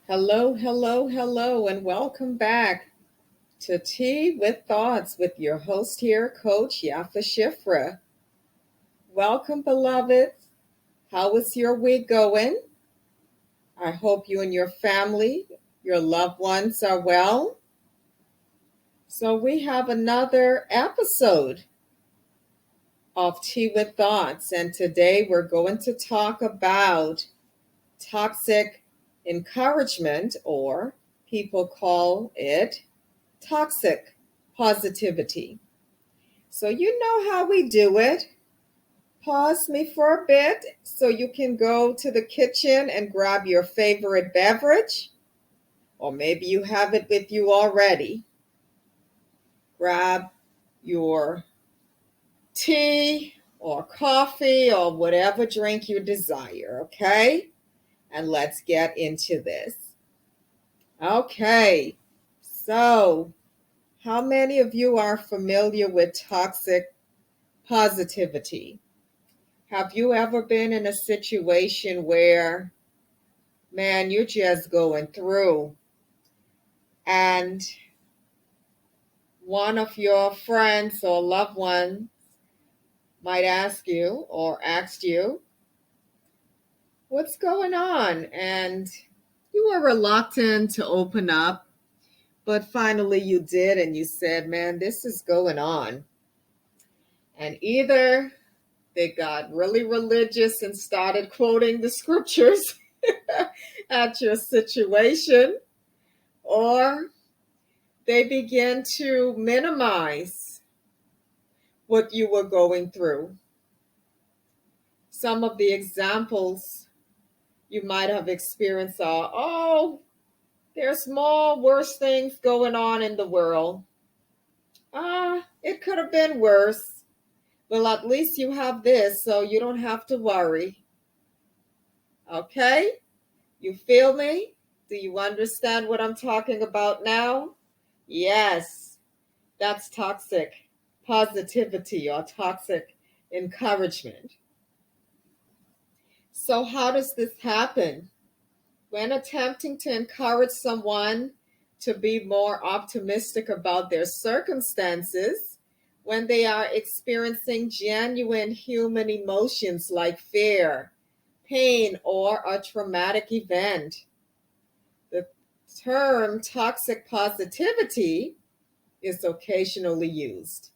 Hello, hello, hello, and welcome back to Tea with Thoughts with your host here, Coach Yapha. Welcome, beloved. How is your week going? I hope you and your family, your loved ones are well. So, we have another episode of Tea with Thoughts, and today we're going to talk about toxic encouragement, or people call it toxic positivity. So, you know how we do it. Pause me for a bit so you can go to the kitchen and grab your favorite beverage, or maybe you have it with you already. Grab your tea or coffee or whatever drink you desire, okay? And let's get into this. Okay, so how many of you are familiar with toxic positivity? Have you ever been in a situation where, man, you're just going through and one of your friends or loved ones might ask you or asked you, what's going on? And you were reluctant to open up, but finally you did and you said, man, this is going on. And either they got really religious and started quoting the scriptures at your situation, or they began to minimize what you were going through. Some of the examples you might have experienced are, oh, there's more worse things going on in the world. It could have been worse. Well, at least you have this, so you don't have to worry. Okay? You feel me? Do you understand what I'm talking about now? Yes, that's toxic positivity or toxic encouragement. So, how does this happen? When attempting to encourage someone to be more optimistic about their circumstances, when they are experiencing genuine human emotions like fear, pain, or a traumatic event, the term toxic positivity is occasionally used.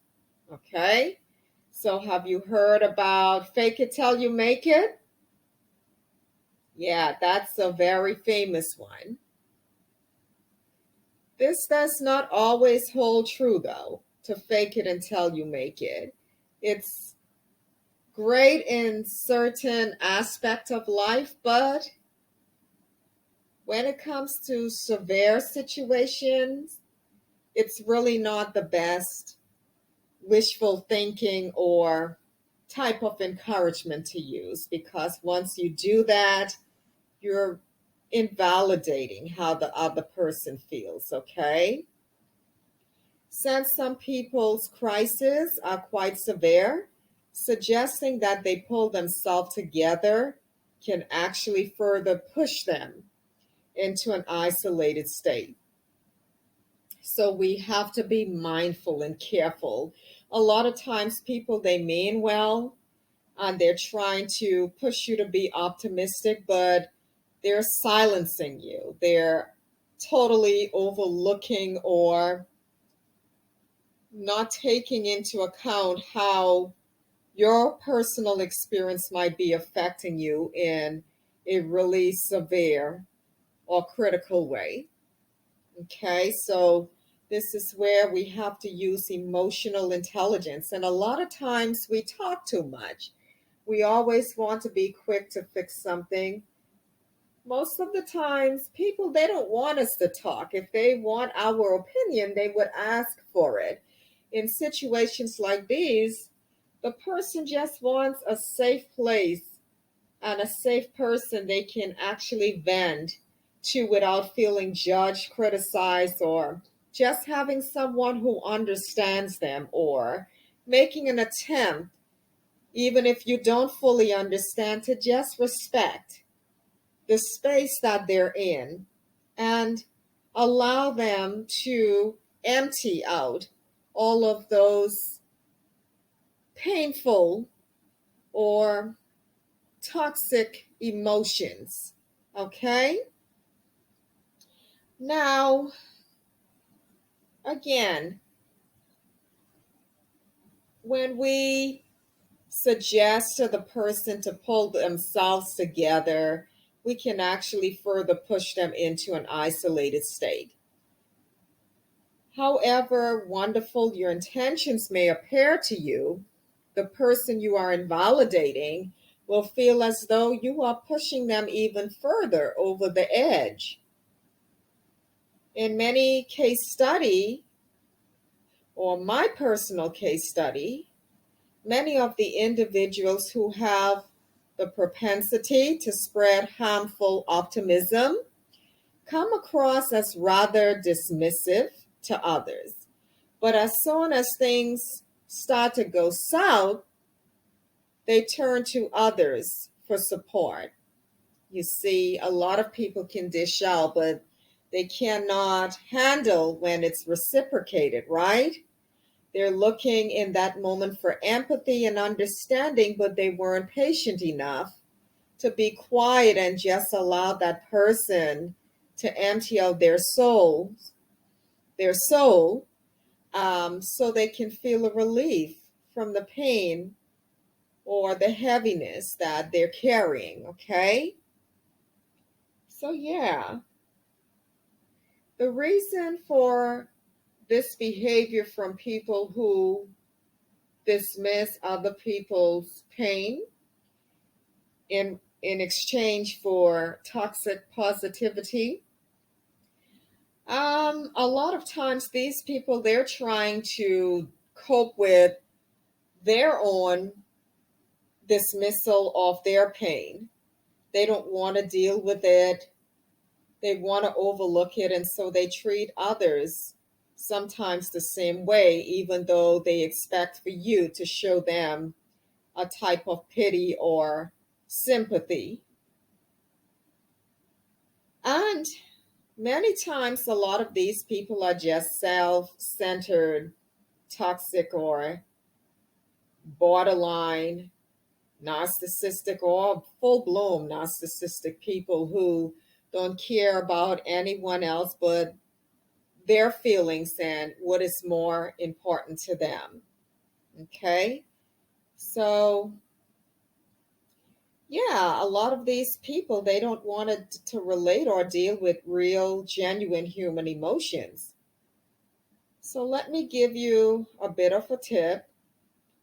Okay? So, have you heard about fake it till you make it? Yeah, that's a very famous one. This does not always hold true, though, to fake it until you make it. It's great in certain aspects of life, but when it comes to severe situations, it's really not the best wishful thinking or type of encouragement to use, because once you do that, you're invalidating how the other person feels, okay? Since some people's crises are quite severe, suggesting that they pull themselves together can actually further push them into an isolated state. So we have to be mindful and careful. A lot of times people, they mean well and they're trying to push you to be optimistic, but they're silencing you. They're totally overlooking or not taking into account how your personal experience might be affecting you in a really severe or critical way. Okay, so this is where we have to use emotional intelligence. And a lot of times we talk too much. We always want to be quick to fix something. Most of the times, people, they don't want us to talk. If they want our opinion, they would ask for it. In situations like these, the person just wants a safe place and a safe person they can actually vent to without feeling judged, criticized, or just having someone who understands them, or making an attempt, even if you don't fully understand, to just respect the space that they're in and allow them to empty out all of those painful or toxic emotions. Okay? Now, again, when we suggest to the person to pull themselves together, we can actually further push them into an isolated state. However wonderful your intentions may appear to you, the person you are invalidating will feel as though you are pushing them even further over the edge. In many case study, or my personal case study, many of the individuals who have the propensity to spread harmful optimism come across as rather dismissive to others. But as soon as things start to go south, they turn to others for support. You see, a lot of people can dish out, but they cannot handle when it's reciprocated, right? They're looking in that moment for empathy and understanding, but they weren't patient enough to be quiet and just allow that person to empty out their soul, so they can feel a relief from the pain or the heaviness that they're carrying. Okay? So, yeah, the reason for this behavior from people who dismiss other people's pain in exchange for toxic positivity. A lot of times these people, they're trying to cope with their own dismissal of their pain. They don't want to deal with it. They want to overlook it, and so they treat others sometimes the same way, even though they expect for you to show them a type of pity or sympathy. And many times, a lot of these people are just self centered, toxic, or borderline narcissistic, or full blown narcissistic people who don't care about anyone else but their feelings and what is more important to them. Okay? So, yeah, a lot of these people, they don't want to relate or deal with real, genuine human emotions. So let me give you a bit of a tip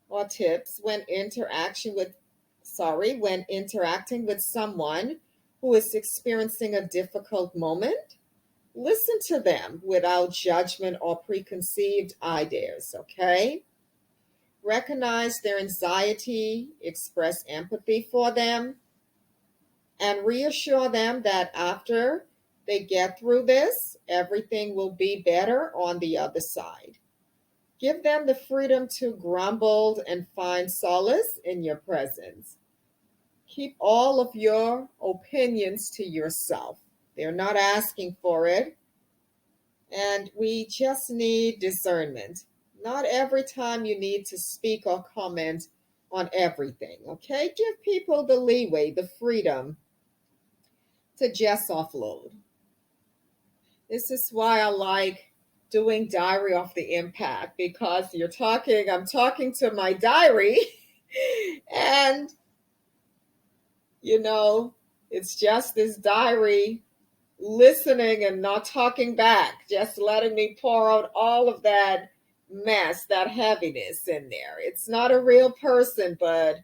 or tips when interacting with someone who is experiencing a difficult moment. Listen to them without judgment or preconceived ideas, okay? Recognize their anxiety, express empathy for them, and reassure them that after they get through this, everything will be better on the other side. Give them the freedom to grumble and find solace in your presence. Keep all of your opinions to yourself. They're not asking for it, and we just need discernment. Not every time you need to speak or comment on everything, okay? Give people the leeway, the freedom to just offload. This is why I like doing Diary of the Impact, because I'm talking to my diary, and you know, it's just this diary listening and not talking back, just letting me pour out all of that mess, that heaviness in there. It's not a real person, but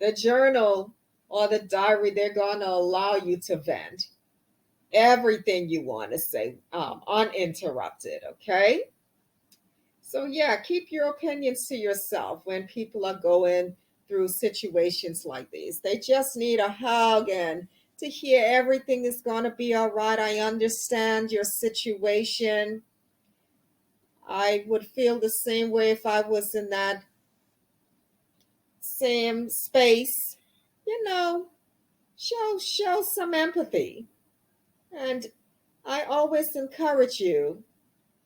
the journal or the diary, they're going to allow you to vent everything you want to say, uninterrupted. Okay? So, yeah, keep your opinions to yourself when people are going through situations like these. They just need a hug and to hear everything is going to be all right. I understand your situation. I would feel the same way if I was in that same space. You know, show some empathy. And I always encourage you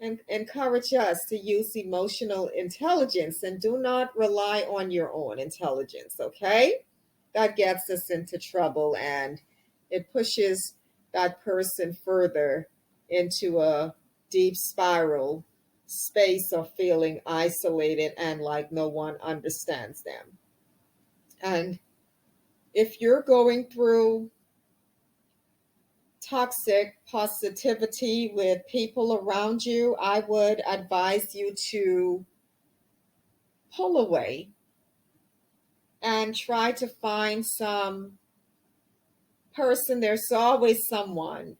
and encourage us to use emotional intelligence and do not rely on your own intelligence, okay? That gets us into trouble and it pushes that person further into a deep spiral space of feeling isolated and like no one understands them. And if you're going through toxic positivity with people around you, I would advise you to pull away and try to find some person. There's always someone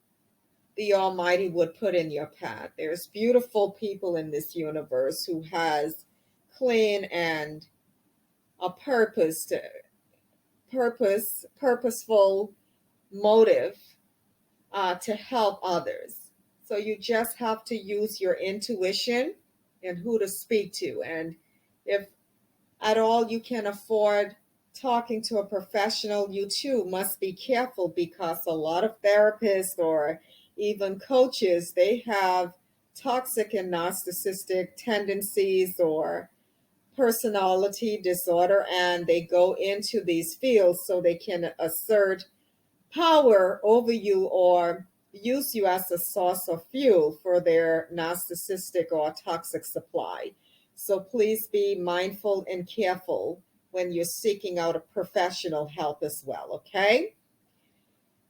the Almighty would put in your path. There's beautiful people in this universe who has clean and a purposeful motive to help others. So you just have to use your intuition and who to speak to. And if at all you can afford talking to a professional, you too must be careful because a lot of therapists or even coaches, they have toxic and narcissistic tendencies or personality disorder, and they go into these fields so they can assert power over you or use you as a source of fuel for their narcissistic or toxic supply. So please be mindful and careful when you're seeking out a professional help as well, okay?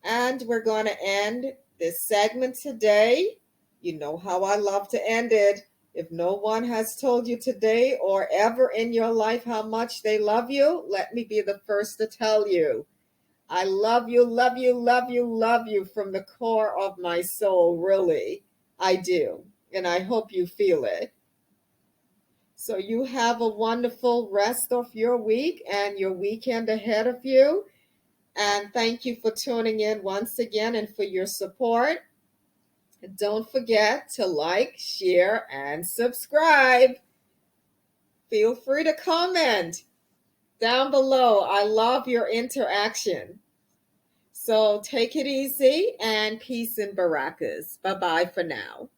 And we're going to end this segment today. You know how I love to end it. If no one has told you today or ever in your life how much they love you, let me be the first to tell you. I love you, love you, love you, love you from the core of my soul, really. I do. And I hope you feel it. So you have a wonderful rest of your week and your weekend ahead of you. And thank you for tuning in once again and for your support. Don't forget to like, share, and subscribe. Feel free to comment down below. I love your interaction. So take it easy and peace and barakas. Bye-bye for now.